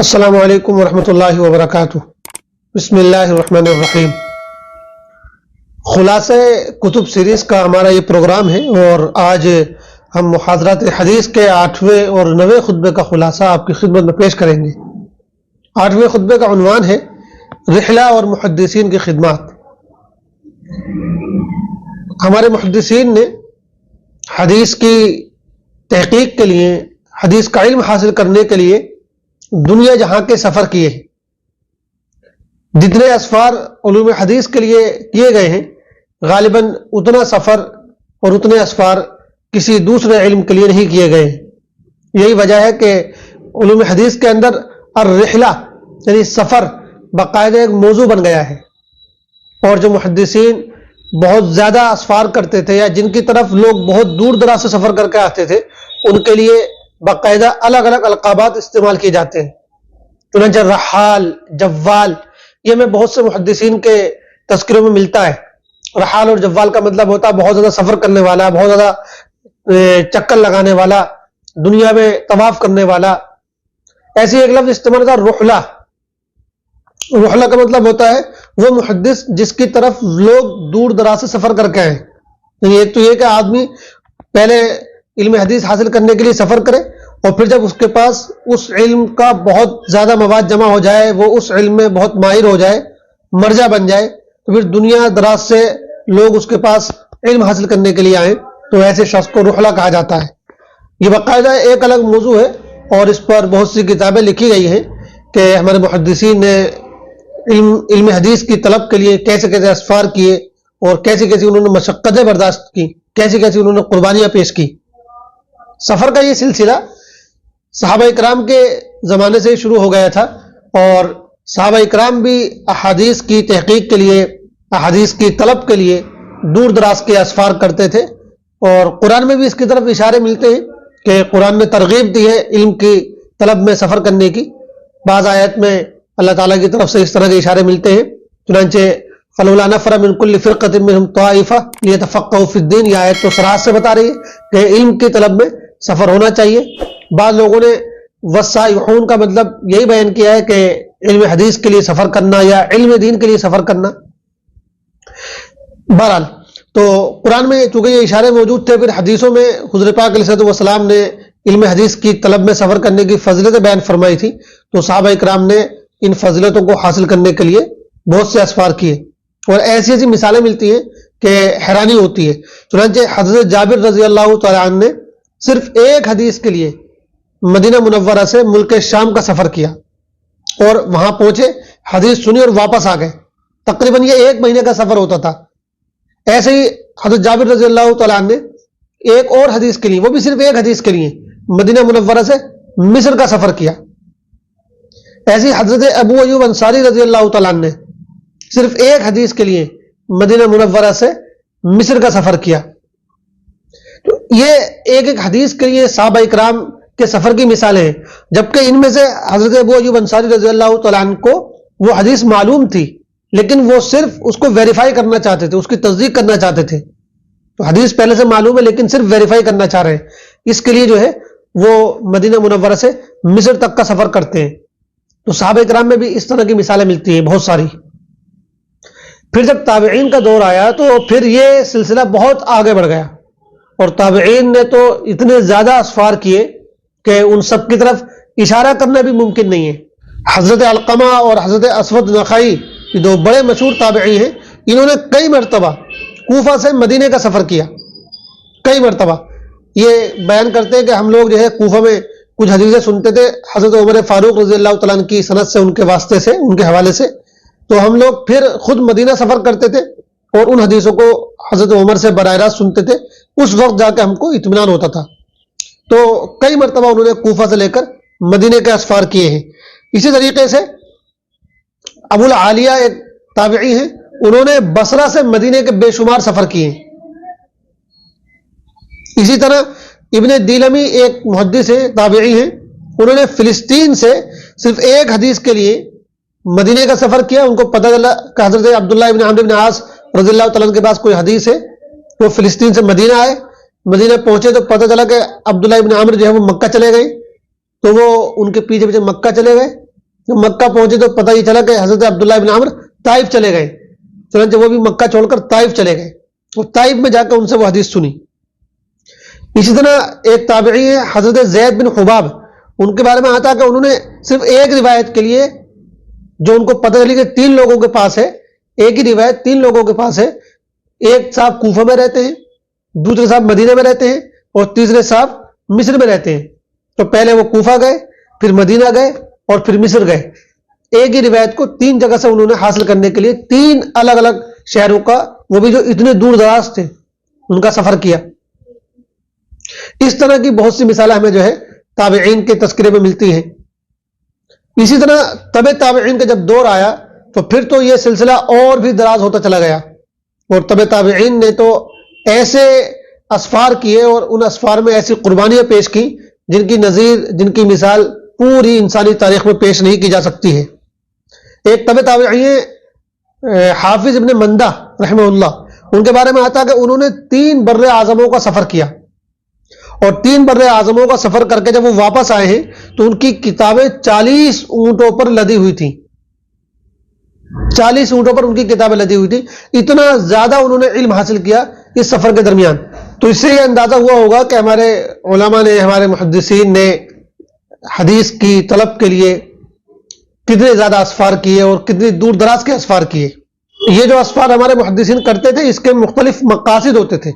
السلام علیکم ورحمۃ اللہ وبرکاتہ۔ بسم اللہ الرحمن الرحیم۔ خلاصہ کتب سیریز کا ہمارا یہ پروگرام ہے اور آج ہم محاضرات حدیث کے 8ویں اور 9ویں خطبے کا خلاصہ آپ کی خدمت میں پیش کریں گے۔ 8ویں خطبے کا عنوان ہے رحلہ اور محدثین کی خدمات۔ ہمارے محدثین نے حدیث کی تحقیق کے لیے، حدیث کا علم حاصل کرنے کے لیے دنیا جہاں کے سفر کیے ہیں۔ جتنے اسفار علوم حدیث کے لیے کیے گئے ہیں، غالباً اتنا سفر اور اتنے اسفار کسی دوسرے علم کے لیے نہیں کیے گئے ہیں۔ یہی وجہ ہے کہ علوم حدیث کے اندر الرحلہ یعنی سفر باقاعدہ ایک موضوع بن گیا ہے، اور جو محدثین بہت زیادہ اسفار کرتے تھے یا جن کی طرف لوگ بہت دور دراز سے سفر کر کے آتے تھے، ان کے لیے باقاعدہ الگ الگ القابات استعمال کیے جاتے ہیں۔ چنانچہ رحال، جوال، یہ ہمیں بہت سے محدثین کے تذکروں میں ملتا ہے۔ رحال اور جوال کا مطلب ہوتا ہے بہت زیادہ سفر کرنے والا، بہت زیادہ چکر لگانے والا، دنیا میں طواف کرنے والا۔ ایسی ایک لفظ استعمال ہوتا ہے رحلہ۔ رحلہ کا مطلب ہوتا ہے وہ محدث جس کی طرف لوگ دور دراز سے سفر کر کے آئیں۔ یعنی ایک تو یہ کہ آدمی پہلے علم حدیث حاصل کرنے کے لیے سفر کرے، اور پھر جب اس کے پاس اس علم کا بہت زیادہ مواد جمع ہو جائے، وہ اس علم میں بہت ماہر ہو جائے، مرجع بن جائے، تو پھر دنیا دراز سے لوگ اس کے پاس علم حاصل کرنے کے لیے آئیں، تو ایسے شخص کو رحلہ کہا جاتا ہے۔ یہ باقاعدہ ایک الگ موضوع ہے، اور اس پر بہت سی کتابیں لکھی گئی ہیں کہ ہمارے محدثین نے علم حدیث کی طلب کے لیے کیسے کیسے اسفار کیے، اور کیسی کیسی انہوں نے مشقتیں برداشت کی، کیسی کیسی انہوں نے قربانیاں پیش کی۔ سفر کا یہ سلسلہ صحابہ اکرام کے زمانے سے شروع ہو گیا تھا، اور صحابہ اکرام بھی احادیث کی تحقیق کے لیے، احادیث کی طلب کے لیے دور دراز کے اسفار کرتے تھے، اور قرآن میں بھی اس کی طرف اشارے ملتے ہیں کہ قرآن نے ترغیب دی ہے علم کی طلب میں سفر کرنے کی۔ بعض آیت میں اللہ تعالیٰ کی طرف سے اس طرح کے اشارے ملتے ہیں، چنانچہ فلولا نفر من کل فرقۃ منہم طائفہ لیتفقہوا فی الدین، یہ آیت تو صراحت سے بتا رہی ہے کہ علم کی طلب میں سفر ہونا چاہیے۔ بعض لوگوں نے والسائحون کا مطلب یہی بیان کیا ہے کہ علم حدیث کے لیے سفر کرنا یا علم دین کے لیے سفر کرنا۔ بہرحال تو قرآن میں چونکہ یہ اشارے موجود تھے، پھر حدیثوں میں حضور پاک علیہ الصلوۃ والسلام نے علم حدیث کی طلب میں سفر کرنے کی فضیلتیں بیان فرمائی تھی، تو صحابہ اکرام نے ان فضیلتوں کو حاصل کرنے کے لیے بہت سے اسفار کیے، اور ایسی ایسی مثالیں ملتی ہیں کہ حیرانی ہوتی ہے۔ چنانچہ حضرت جابر رضی اللہ تعالیٰ عنہ نے صرف ایک حدیث کے لیے مدینہ منورہ سے ملک شام کا سفر کیا، اور وہاں پہنچے، حدیث سنی اور واپس آ گئے۔ تقریباً یہ 1 مہینے کا سفر ہوتا تھا۔ ایسے ہی حضرت جابر رضی اللہ تعالیٰ عنہ نے ایک اور حدیث کے لیے، وہ بھی صرف ایک حدیث کے لیے مدینہ منورہ سے مصر کا سفر کیا۔ ایسے ہی حضرت ابو ایوب انصاری رضی اللہ تعالیٰ عنہ نے صرف ایک حدیث کے لیے مدینہ منورہ سے مصر کا سفر کیا۔ تو یہ ایک ایک حدیث کے لیے صحابہ اکرام کے سفر کی مثالیں ہیں، جبکہ ان میں سے حضرت ابو ایوب انصاری رضی اللہ تعالیٰ عنہ کو وہ حدیث معلوم تھی، لیکن وہ صرف اس کو ویریفائی کرنا چاہتے تھے، اس کی تصدیق کرنا چاہتے تھے۔ تو حدیث پہلے سے معلوم ہے لیکن صرف ویریفائی کرنا چاہ رہے ہیں، اس کے لیے جو ہے وہ مدینہ منورہ سے مصر تک کا سفر کرتے ہیں۔ تو صحابہ اکرام میں بھی اس طرح کی مثالیں ملتی ہیں بہت ساری۔ پھر جب تابعین کا دور آیا تو پھر یہ سلسلہ بہت آگے بڑھ گیا، اور تابعین نے تو اتنے زیادہ اسفار کیے کہ ان سب کی طرف اشارہ کرنا بھی ممکن نہیں ہے۔ حضرت علقمہ اور حضرت اسود نخعی، یہ 2 بڑے مشہور تابعی ہیں، انہوں نے کئی مرتبہ کوفہ سے مدینے کا سفر کیا، کئی مرتبہ۔ یہ بیان کرتے ہیں کہ ہم لوگ جو ہے کوفہ میں کچھ حدیثیں سنتے تھے حضرت عمر فاروق رضی اللہ تعالیٰ عنہ کی سند سے، ان کے واسطے سے، ان کے حوالے سے، تو ہم لوگ پھر خود مدینہ سفر کرتے تھے اور ان حدیثوں کو حضرت عمر سے براہ راست سنتے تھے، اس وقت جا کے ہم کو اطمینان ہوتا تھا۔ تو کئی مرتبہ انہوں نے کوفہ سے لے کر مدینے کے اسفار کیے ہیں۔ اسی طریقے سے ابو العالیہ ایک تابعی ہیں، انہوں نے بصرہ سے مدینے کے بے شمار سفر کیے ہیں۔ اسی طرح ابن دیلمی ایک محدث ہیں، تابعی ہیں، انہوں نے فلسطین سے صرف ایک حدیث کے لیے مدینے کا سفر کیا۔ ان کو پتہ چلا کہ حضرت عبداللہ ابن عمرو بن عاص رضی اللہ تعالیٰ عنہ کے پاس کوئی حدیث ہے، وہ فلسطین سے مدینہ آئے، مدینہ پہنچے تو پتہ چلا کہ عبداللہ ابن عمرو جو ہے وہ مکہ چلے گئے، تو وہ ان کے پیچھے پیچھے مکہ چلے گئے، جب مکہ پہنچے تو پتہ یہ چلا کہ حضرت عبداللہ ابن عمر طائف چلے گئے، چنانچہ وہ بھی مکہ چھوڑ کر طائف چلے گئے اور طائف میں جا کر ان سے وہ حدیث سنی۔ اسی طرح ایک تابعی ہے حضرت زید بن حباب، ان کے بارے میں آتا کہ انہوں نے صرف ایک روایت کے لیے جو ان کو پتہ چلی کہ 3 لوگوں کے پاس ہے، ایک ہی روایت 3 لوگوں کے پاس ہے، ایک صاحب کوفہ میں رہتے ہیں، دوسرے صاحب مدینہ میں رہتے ہیں اور تیسرے صاحب مصر میں رہتے ہیں، تو پہلے وہ کوفہ گئے، پھر مدینہ گئے اور پھر مصر گئے۔ ایک ہی روایت کو 3 جگہ سے انہوں نے حاصل کرنے کے لیے 3 الگ الگ شہروں کا، وہ بھی جو اتنے دور دراز تھے، ان کا سفر کیا۔ اس طرح کی بہت سی مثالیں ہمیں جو ہے تابعین کے تذکرے میں ملتی ہیں۔ اسی طرح تبع تابعین کا جب دور آیا تو پھر تو یہ سلسلہ اور بھی دراز ہوتا چلا گیا، اور تبع تابعین نے تو ایسے اسفار کیے اور ان اسفار میں ایسی قربانیاں پیش کی جن کی نظیر، جن کی مثال پوری انسانی تاریخ میں پیش نہیں کی جا سکتی ہے۔ ایک تبع تابعی حافظ ابن مندہ رحمہ اللہ، ان کے بارے میں آتا کہ انہوں نے 3 بر اعظموں کا سفر کیا، اور 3 بر اعظموں کا سفر کر کے جب وہ واپس آئے ہیں تو ان کی کتابیں 40 اونٹوں پر لدی ہوئی تھیں، 40 اونٹوں پر ان کی کتابیں لدی ہوئی تھیں۔ اتنا زیادہ انہوں نے علم حاصل کیا اس سفر کے درمیان۔ تو اس سے یہ اندازہ ہوا ہوگا کہ ہمارے علماء نے، ہمارے محدثین نے حدیث کی طلب کے لیے کتنے زیادہ اسفار کیے اور کتنی دور دراز کے اسفار کیے۔ یہ جو اسفار ہمارے محدثین کرتے تھے اس کے مختلف مقاصد ہوتے تھے،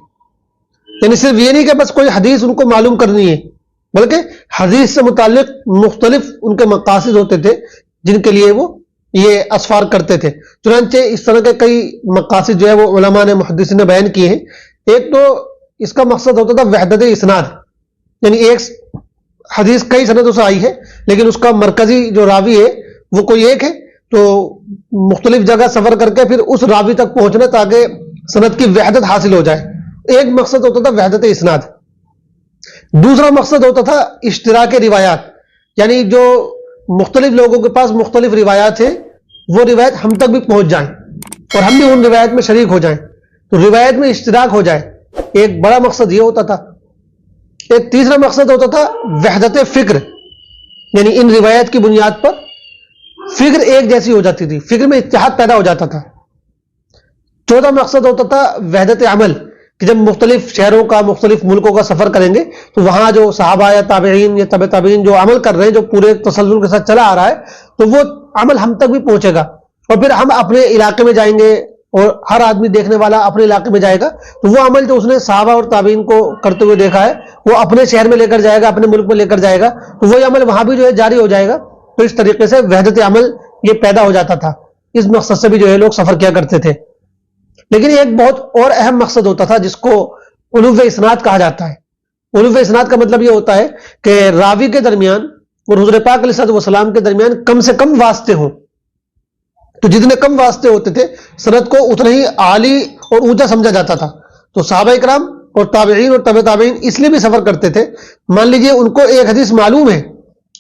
یعنی صرف یہ نہیں کہ بس کوئی حدیث ان کو معلوم کرنی ہے، بلکہ حدیث سے متعلق مختلف ان کے مقاصد ہوتے تھے جن کے لیے وہ یہ اسفار کرتے تھے۔ چنانچہ اس طرح کے کئی مقاصد جو ہے وہ علماء نے، محدثین نے بیان کیے ہیں۔ ایک تو اس کا مقصد ہوتا تھا وحدت اسناد، یعنی ایک حدیث کئی سندوں سے آئی ہے لیکن اس کا مرکزی جو راوی ہے وہ کوئی ایک ہے، تو مختلف جگہ سفر کر کے پھر اس راوی تک پہنچنا تاکہ سند کی وحدت حاصل ہو جائے۔ ایک مقصد ہوتا تھا وحدت اسناد۔ دوسرا مقصد ہوتا تھا اشتراک روایات، یعنی جو مختلف لوگوں کے پاس مختلف روایات ہیں وہ روایت ہم تک بھی پہنچ جائیں اور ہم بھی ان روایت میں شریک ہو جائیں، تو روایت میں اشتراک ہو جائے۔ ایک بڑا مقصد یہ ہوتا تھا۔ ایک تیسرا مقصد ہوتا تھا وحدت فکر، یعنی ان روایت کی بنیاد پر فکر ایک جیسی ہو جاتی تھی، فکر میں اتحاد پیدا ہو جاتا تھا۔ چوتھا مقصد ہوتا تھا وحدت عمل، کہ جب مختلف شہروں کا، مختلف ملکوں کا سفر کریں گے تو وہاں جو صحابہ یا تابعین یا تبع تابعین جو عمل کر رہے ہیں، جو پورے تسلسل کے ساتھ چلا آ رہا ہے، تو وہ عمل ہم تک بھی پہنچے گا، اور پھر ہم اپنے علاقے میں جائیں گے اور ہر آدمی دیکھنے والا اپنے علاقے میں جائے گا، تو وہ عمل جو اس نے صحابہ اور تابعین کو کرتے ہوئے دیکھا ہے وہ اپنے شہر میں لے کر جائے گا، اپنے ملک میں لے کر جائے گا، تو وہی عمل وہاں بھی جو ہے جاری ہو جائے گا۔ تو اس طریقے سے وحدت عمل یہ پیدا ہو جاتا تھا۔ اس مقصد سے بھی جو ہے لوگ سفر کیا کرتے تھے۔ لیکن ایک بہت اور اہم مقصد ہوتا تھا جس کو علو اسناد کہا جاتا ہے۔ علو اسناد کا مطلب یہ ہوتا ہے کہ راوی کے درمیان اور حضور پاک علیہ الصلوۃ والسلام کے درمیان کم سے کم واسطے ہوں، تو جتنے کم واسطے ہوتے تھے سند کو اتنا ہی عالی اور اونچا سمجھا جاتا تھا۔ تو صحابہ کرام اور تابعین اور تبع تابعین اس لیے بھی سفر کرتے تھے، مان لیجئے ان کو ایک حدیث معلوم ہے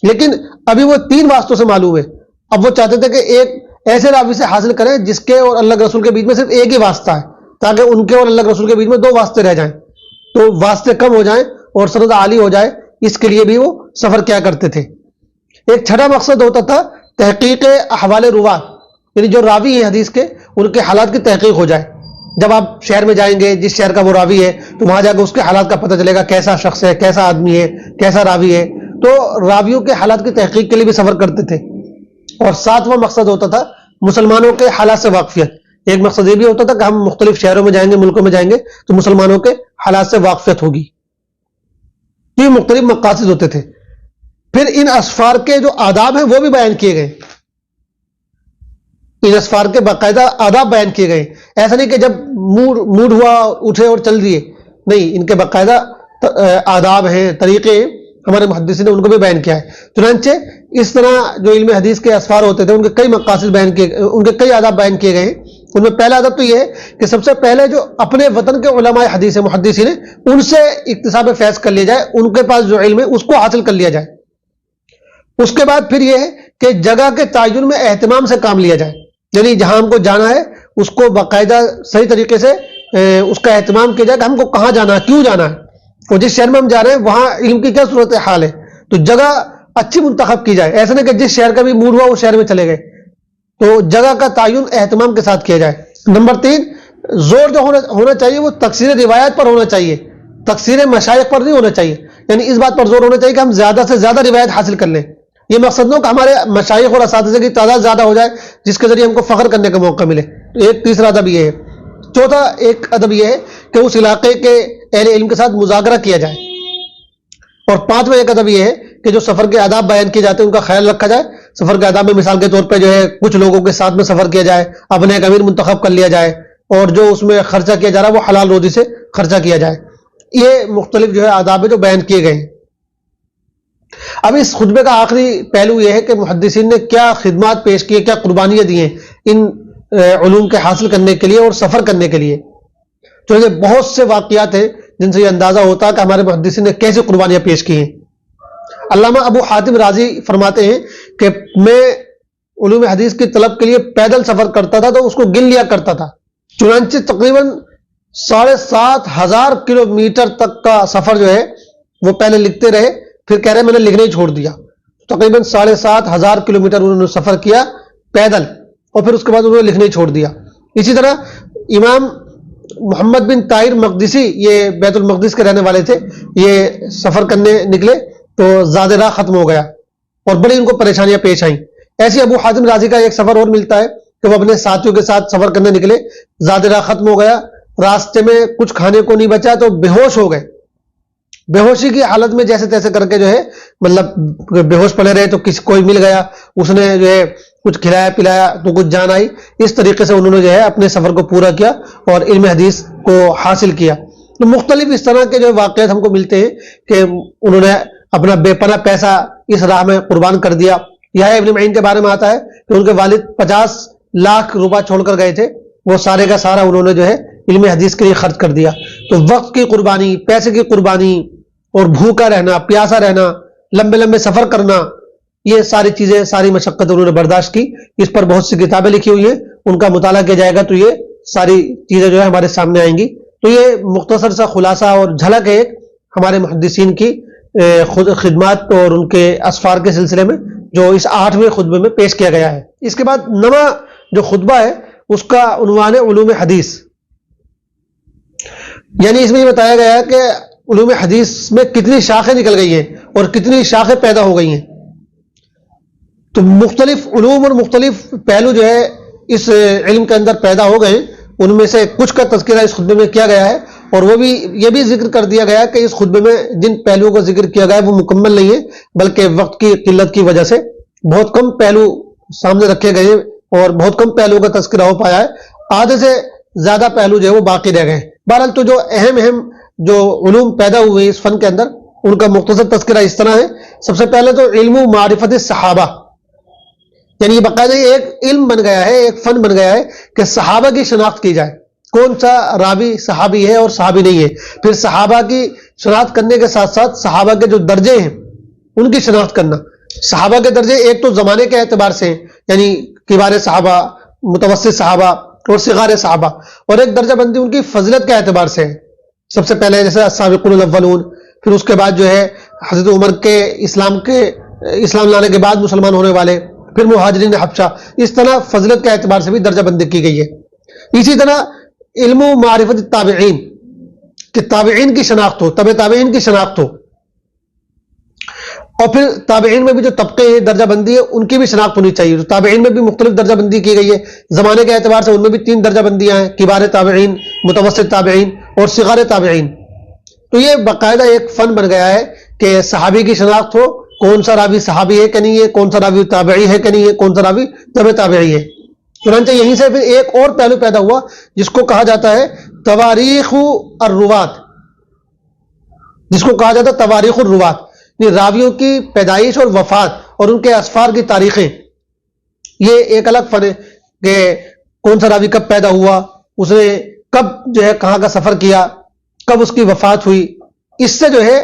لیکن ابھی وہ 3 واسطوں سے معلوم ہے، اب وہ چاہتے تھے کہ ایک ایسے راوی سے حاصل کریں جس کے اور اللہ کے رسول کے بیچ میں صرف ایک ہی واسطہ ہے، تاکہ ان کے اور اللہ کے رسول کے بیچ میں 2 واسطے رہ جائیں، تو واسطے کم ہو جائیں اور سند عالی ہو جائے، اس کے لیے بھی وہ سفر کیا کرتے تھے۔ ایک چھٹا مقصد ہوتا تھا تحقیق احوال رواة، یعنی جو راوی ہیں حدیث کے ان کے حالات کی تحقیق ہو جائے۔ جب آپ شہر میں جائیں گے جس شہر کا وہ راوی ہے تو وہاں جا کے اس کے حالات کا پتہ چلے گا، کیسا شخص ہے، کیسا آدمی ہے، کیسا راوی ہے، تو راویوں کے حالات کی تحقیق کے لیے بھی سفر کرتے تھے۔ اور 7واں مقصد ہوتا تھا مسلمانوں کے حالات سے واقفیت۔ ایک مقصد یہ بھی ہوتا تھا کہ ہم مختلف شہروں میں جائیں گے، ملکوں میں جائیں گے تو مسلمانوں کے حالات سے واقفیت ہوگی۔ یہ مختلف مقاصد ہوتے تھے۔ پھر ان اسفار کے جو آداب ہیں وہ بھی بیان کیے گئے، ان اسفار کے باقاعدہ آداب بیان کیے گئے۔ ایسا نہیں کہ جب موڈ ہوا اٹھے اور چل دیے، نہیں، ان کے باقاعدہ آداب ہیں، طریقے ہیں، ہمارے محدثین نے ان کو بھی بیان کیا ہے۔ چنانچہ اس طرح جو علم حدیث کے اسفار ہوتے تھے ان کے کئی مقاصد بیان کیے، ان کے کئی آداب بیان کیے گئے ہیں۔ ان میں پہلا ادب تو یہ ہے کہ سب سے پہلے جو اپنے وطن کے علماء حدیث محدثین ہیں ان سے اکتساب فیض کر لیا جائے، ان کے پاس جو علم ہے اس کو حاصل کر لیا جائے۔ اس کے بعد پھر یہ ہے کہ جگہ کے تعین میں اہتمام سے کام لیا جائے، یعنی جہاں ہم کو جانا ہے اس کو باقاعدہ صحیح طریقے سے اس کا اہتمام کیا جائے کہ ہم کو کہاں جانا ہے، کیوں جانا ہے، اور جس شہر میں ہم جا رہے ہیں وہاں علم کی کیا صورت حال ہے، تو جگہ اچھی منتخب کی جائے. ایسا نہیں کہ جس شہر کا بھی موڈ ہوا اس شہر میں چلے گئے. تو جگہ کا تعین اہتمام کے ساتھ کیا جائے. نمبر 3، زور جو ہونا چاہیے وہ تکثیر روایات پر ہونا چاہیے، تکثیر مشائخ پر نہیں ہونا چاہیے. یعنی اس بات پر زور ہونا چاہیے کہ ہم زیادہ سے زیادہ روایت حاصل کر لیں. یہ مقصد نہ ہو کہ ہمارے مشائخ اور اساتذہ کی تعداد زیادہ ہو جائے جس کے ذریعے ہم کو فخر کرنے کا موقع ملے. ایک تیسرا ادب یہ ہے. چوتھا ایک ادب یہ ہے کہ اس علاقے کے اہل علم کے ساتھ مذاکرہ کیا جائے. اور پانچواں ایک ادب یہ ہے کہ جو سفر کے آداب بیان کیے جاتے ہیں ان کا خیال رکھا جائے. سفر کے آداب میں مثال کے طور پہ جو ہے کچھ لوگوں کے ساتھ میں سفر کیا جائے، اپنے ایک امیر منتخب کر لیا جائے، اور جو اس میں خرچہ کیا جا رہا ہے وہ حلال روزی سے خرچہ کیا جائے. یہ مختلف جو ہے آداب ہے جو بیان کیے گئے ہیں. اب اس خطبے کا آخری پہلو یہ ہے کہ محدثین نے کیا خدمات پیش کی، کیا قربانیاں دی ہیں ان علوم کے حاصل کرنے کے لیے اور سفر کرنے کے لیے. تو یہ بہت سے واقعات ہیں جن سے یہ اندازہ ہوتا ہے کہ ہمارے محدثین نے کیسے قربانیاں پیش کی ہیں. علامہ ابو حاتم رازی فرماتے ہیں کہ میں علوم حدیث کی طلب کے لیے پیدل سفر کرتا تھا تو اس کو گن لیا کرتا تھا. چنانچہ تقریباً 7,500 کلومیٹر تک کا سفر جو ہے وہ پہلے لکھتے رہے، پھر کہہ رہے میں نے لکھنا ہی چھوڑ دیا. تقریباً 7,500 کلومیٹر انہوں نے سفر کیا پیدل، اور پھر اس کے بعد انہوں نے لکھنا ہی چھوڑ دیا. اسی طرح امام محمد بن طاہر مقدسی، یہ بیت المقدس کے رہنے والے تھے، یہ سفر کرنے نکلے تو زاد راہ ختم ہو گیا اور بڑی ان کو پریشانیاں پیش آئیں. ایسے ابو حاتم رازی کا ایک سفر اور ملتا ہے کہ وہ اپنے ساتھیوں کے ساتھ سفر کرنے نکلے، زاد راہ ختم ہو گیا، راستے میں کچھ کھانے کو نہیں بچا تو بے ہوش ہو گئے. بے ہوشی کی حالت میں جیسے تیسے کر کے جو ہے مطلب بے ہوش پڑے رہے تو کوئی مل گیا، اس نے جو ہے کچھ کھلایا پلایا تو کچھ جان آئی. اس طریقے سے انہوں نے جو ہے اپنے سفر کو پورا کیا اور علم حدیث کو حاصل کیا. تو مختلف اس طرح کے جو واقعات ہم کو ملتے ہیں کہ انہوں نے اپنا بے پناہ پیسہ اس راہ میں قربان کر دیا. یحییٰ ابن معین کے بارے میں آتا ہے کہ ان کے والد 50 لاکھ روپے چھوڑ کر گئے تھے، وہ سارے کا سارا انہوں نے جو ہے علم حدیث کے لیے خرچ کر دیا. تو وقت کی قربانی، پیسے کی قربانی، اور بھوکا رہنا، پیاسا رہنا، لمبے لمبے سفر کرنا، یہ ساری چیزیں، ساری مشقت انہوں نے برداشت کی. اس پر بہت سی کتابیں لکھی ہوئی ہیں، ان کا مطالعہ کیا جائے گا تو یہ ساری چیزیں جو ہے ہمارے سامنے آئیں گی. تو یہ مختصر سا خلاصہ اور جھلک ہے ایک ہمارے محدثین کی خدمات اور ان کے اسفار کے سلسلے میں جو اس 8ویں خطبے میں پیش کیا گیا ہے. اس کے بعد 9واں جو خطبہ ہے اس کا عنوان ہے علوم حدیث. یعنی اس میں یہ بتایا گیا ہے کہ علوم حدیث میں کتنی شاخیں نکل گئی ہیں اور کتنی شاخیں پیدا ہو گئی ہیں. تو مختلف علوم اور مختلف پہلو جو ہے اس علم کے اندر پیدا ہو گئے. ان میں سے کچھ کا تذکرہ اس خطبے میں کیا گیا ہے، اور وہ بھی یہ بھی ذکر کر دیا گیا کہ اس خطبے میں جن پہلوؤں کا ذکر کیا گیا ہے وہ مکمل نہیں ہے، بلکہ وقت کی قلت کی وجہ سے بہت کم پہلو سامنے رکھے گئے ہیں اور بہت کم پہلوؤں کا تذکرہ ہو پایا ہے. آدھے سے زیادہ پہلو جو ہے وہ باقی رہ گئے. بہرحال تو جو اہم جو علوم پیدا ہوئے اس فن کے اندر ان کا مختصر تذکرہ اس طرح ہے. سب سے پہلے تو علم معرفت صحابہ، یعنی یہ باقاعدہ ایک علم بن گیا ہے، ایک فن بن گیا ہے کہ صحابہ کی شناخت کی جائے، کون سا راوی صحابی ہے اور صحابی نہیں ہے. پھر صحابہ کی شناخت کرنے کے ساتھ ساتھ صحابہ کے جو درجے ہیں ان کی شناخت کرنا. صحابہ کے درجے ایک تو زمانے کے اعتبار سے ہیں، یعنی کبار صحابہ، متوسط صحابہ اور صغار صحابہ، اور ایک درجہ بندی ان کی فضیلت کے اعتبار سے ہے. سب سے پہلے جیسے السابقون الاولون، پھر اس کے بعد جو ہے حضرت عمر کے اسلام لانے کے بعد مسلمان ہونے والے، پھر مہاجرین حبشہ. اس طرح فضیلت کے اعتبار سے بھی درجہ بندی کی گئی ہے. اسی طرح علم و معرفت تابعین، کہ تابعین کی شناخت ہو، تبع تابعین کی شناخت ہو، اور پھر تابعین میں بھی جو طبقے ہیں، درجہ بندی ہے، ان کی بھی شناخت ہونی چاہیے. تو تابعین میں بھی مختلف درجہ بندی کی گئی ہے. زمانے کے اعتبار سے ان میں بھی 3 درجہ بندیاں ہیں، کبار تابعین، متوسط تابعین اور صغار تابعین. تو یہ باقاعدہ ایک فن بن گیا ہے کہ صحابی کی شناخت ہو، کون سا راوی صحابی ہے کہ نہیں ہے، کون سا راوی تابعی ہے کہ نہیں ہے، کون سا راوی تبع تابعی ہے. چنانچہ یہیں سے پھر ایک اور پہلو پیدا ہوا جس کو کہا جاتا ہے تواریخ الروات، جس کو کہا جاتا ہے تواریخ الروات، یعنی راویوں کی پیدائش اور وفات اور ان کے اسفار کی تاریخیں. یہ ایک الگ فن ہے کہ کون سا راوی کب پیدا ہوا، اس نے کب جو ہے کہاں کا سفر کیا، کب اس کی وفات ہوئی. اس سے جو ہے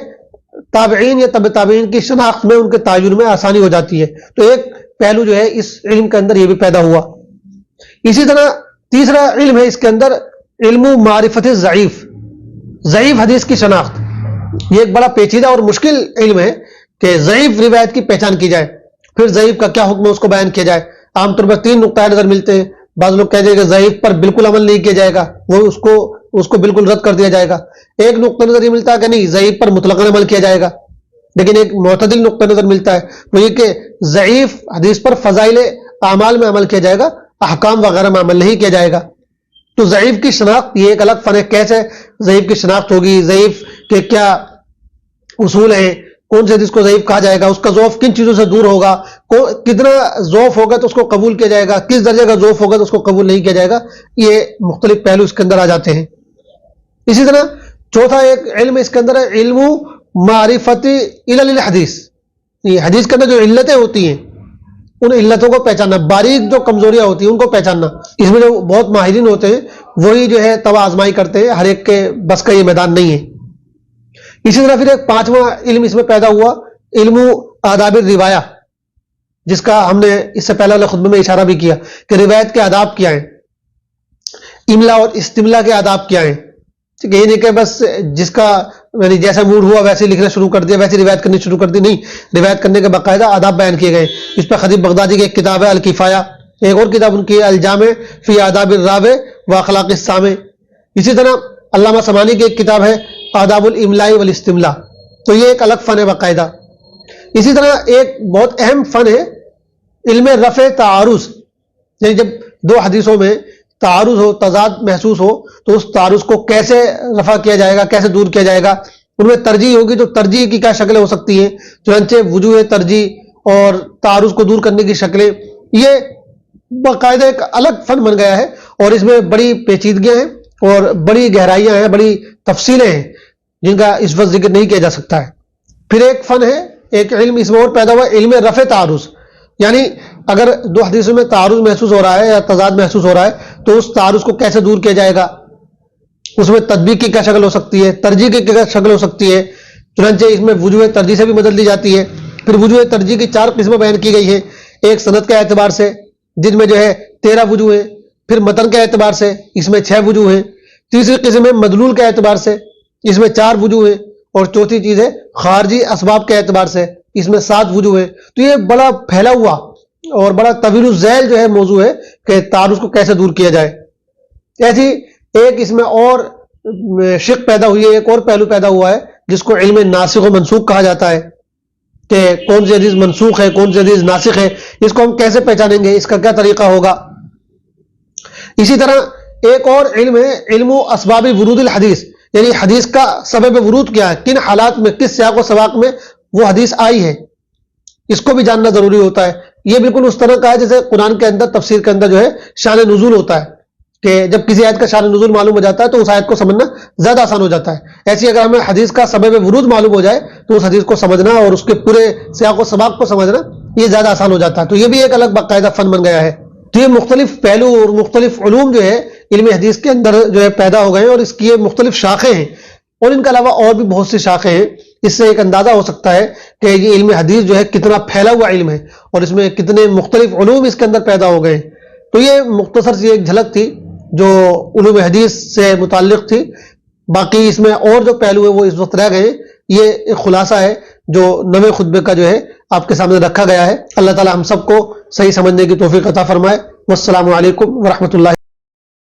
تابعین یا تبع تابعین کی شناخت میں، ان کے تعین میں آسانی ہو جاتی ہے. تو ایک پہلو جو ہے اس علم کے اندر یہ بھی پیدا ہوا. اسی طرح تیسرا علم ہے اس کے اندر علم معرفت ضعیف، ضعیف حدیث کی شناخت. یہ ایک بڑا پیچیدہ اور مشکل علم ہے کہ ضعیف روایت کی پہچان کی جائے، پھر ضعیف کا کیا حکم ہے اس کو بیان کیا جائے۔ عام طور پر 3 نقطۂ نظر ملتے ہیں، بعض لوگ کہتے ہیں کہ ضعیف پر بالکل عمل نہیں کیا جائے گا، وہ اس کو بالکل رد کر دیا جائے گا۔ ایک نقطہ نظر یہ ملتا ہے کہ نہیں، ضعیف پر مطلقاً عمل کیا جائے گا، لیکن ایک معتدل نقطہ نظر ملتا ہے وہ یہ کہ ضعیف حدیث پر فضائل اعمال میں عمل کیا جائے گا، احکام وغیرہ میں عمل نہیں کیا جائے گا۔ تو ضعیف کی شناخت یہ ایک الگ فن ہے، کیسے ضعیف کی شناخت ہوگی، ضعیف کے کیا اصول ہیں، کون سے حدیث کو ضعیف کہا جائے گا، اس کا ضعف کن چیزوں سے دور ہوگا، کتنا ضعف ہوگا تو اس کو قبول کیا جائے گا، کس درجے کا ضعف ہوگا تو اس کو قبول نہیں کیا جائے گا، یہ مختلف پہلو اس کے اندر آ جاتے ہیں۔ اسی طرح چوتھا ایک علم اس کے اندر ہے، علم معرفت علل الحدیث، یہ حدیث کے اندر جو علتیں ہوتی ہیں ان علتوں کو پہچاننا، باریک جو کمزوریاں ہوتی ہیں ان کو پہچاننا۔ اس میں جو بہت ماہرین ہوتے ہیں وہی جو ہے توا آزمائی کرتے ہیں، ہر ایک کے بس کا یہ میدان نہیں ہے۔ اسی طرح پھر ایک 5واں علم اس میں پیدا ہوا، علم آداب الروایہ، جس کا ہم نے اس سے پہلے والے خطبے میں اشارہ بھی کیا کہ روایت کے آداب کیا ہیں، املا اور استملا کے آداب کیا ہیں۔ ٹھیک ہے، یہ نہیں کہ بس جس کا یعنی جیسا موڈ ہوا ویسے لکھنا شروع کر دیا، ویسے روایت کرنی شروع کر دی، نہیں، روایت کرنے کے باقاعدہ آداب بیان کیے گئے۔ اس پہ خطیب بغدادی کی ایک کتاب ہے الکفایہ، ایک اور کتاب ان کی ہے الجامع فی آداب الراوی و اخلاق السامع۔ اسی طرح علامہ سمانی کی ایک کتاب ہے آداب الاملاء والاستملاء، تو یہ ایک الگ فن ہے باقاعدہ۔ اسی طرح ایک بہت اہم فن ہے علم رفع تعارض، یعنی جب دو حدیثوں میں تعارض ہو، تضاد محسوس ہو تو اس تعارض کو کیسے رفع کیا جائے گا، کیسے دور کیا جائے گا۔ ان میں ترجیح ہوگی تو ترجیح کی کیا شکلیں ہو سکتی ہیں، چنانچہ وجوہ ترجیح اور تعارض کو دور کرنے کی شکلیں، یہ باقاعدہ ایک الگ فن بن گیا ہے اور اس میں بڑی پیچیدگیاں ہیں اور بڑی گہرائیاں ہیں، بڑی تفصیلیں ہیں جن کا اس وقت ذکر نہیں کیا جا سکتا ہے۔ پھر ایک فن ہے، ایک علم اس میں اور پیدا ہوا، علم رفع تعارض، یعنی اگر دو حدیثوں میں تعارض محسوس ہو رہا ہے یا تضاد محسوس ہو رہا ہے تو اس تعارض کو کیسے دور کیا جائے گا، اس میں تطبیق کی کیا شکل ہو سکتی ہے، ترجیح کی کیا شکل ہو سکتی ہے۔ چنانچہ اس میں وجوہ ترجیح سے بھی مدد لی جاتی ہے۔ پھر وجوہ ترجیح کی 4 قسمیں بیان کی گئی ہیں، ایک سند کے اعتبار سے جن میں جو ہے 13 وجوہ ہیں، پھر متن کے اعتبار سے اس میں 6 وجوہ ہیں، تیسری قسم ہے مدلول کے اعتبار سے اس میں 4 وجوہ ہیں، اور چوتھی چیز ہے خارجی اسباب کے اعتبار سے اس میں 7 وجوہ ہیں۔ تو یہ بڑا پھیلا ہوا اور بڑا طویل الذیل جو ہے موضوع ہے کہ تعارض کو کیسے دور کیا جائے۔ ایسی ایک اس میں اور شق پیدا ہوئی ہے، ایک اور پہلو پیدا ہوا ہے جس کو علم ناسخ و منسوخ کہا جاتا ہے کہ کون سی حدیث منسوخ ہے، کون سی حدیث ناسخ ہے، اس کو ہم کیسے پہچانیں گے، اس کا کیا طریقہ ہوگا۔ اسی طرح ایک اور علم ہے علم اسباب ورود الحدیث، یعنی حدیث کا سبب ورود کیا ہے، کن حالات میں، کس سیاق و سباق میں وہ حدیث آئی ہے، اس کو بھی جاننا ضروری ہوتا ہے۔ یہ بالکل اس طرح کا ہے جیسے قرآن کے اندر تفسیر کے اندر جو ہے شان نزول ہوتا ہے کہ جب کسی آیت کا شان نزول معلوم ہو جاتا ہے تو اس آیت کو سمجھنا زیادہ آسان ہو جاتا ہے۔ ایسی اگر ہمیں حدیث کا سبب ورود معلوم ہو جائے تو اس حدیث کو سمجھنا اور اس کے پورے سیاق و سباق کو سمجھنا یہ زیادہ آسان ہو جاتا ہے۔ تو یہ بھی ایک الگ باقاعدہ فن بن گیا ہے۔ تو یہ مختلف پہلو اور مختلف علوم جو ہے علم حدیث کے اندر جو ہے پیدا ہو گئے ہیں اور اس کی یہ مختلف شاخیں ہیں، اور ان کے علاوہ اور بھی بہت سی شاخیں ہیں۔ اس سے ایک اندازہ ہو سکتا ہے کہ یہ علم حدیث جو ہے کتنا پھیلا ہوا علم ہے اور اس میں کتنے مختلف علوم اس کے اندر پیدا ہو گئے۔ تو یہ مختصر سی ایک جھلک تھی جو علوم حدیث سے متعلق تھی، باقی اس میں اور جو پہلو ہے وہ اس وقت رہ گئے۔ یہ ایک خلاصہ ہے جو نویں خطبے کا جو ہے آپ کے سامنے رکھا گیا ہے۔ اللہ تعالی ہم سب کو صحیح سمجھنے کی توفیق عطا فرمائے۔ والسلام علیکم ورحمۃ اللہ۔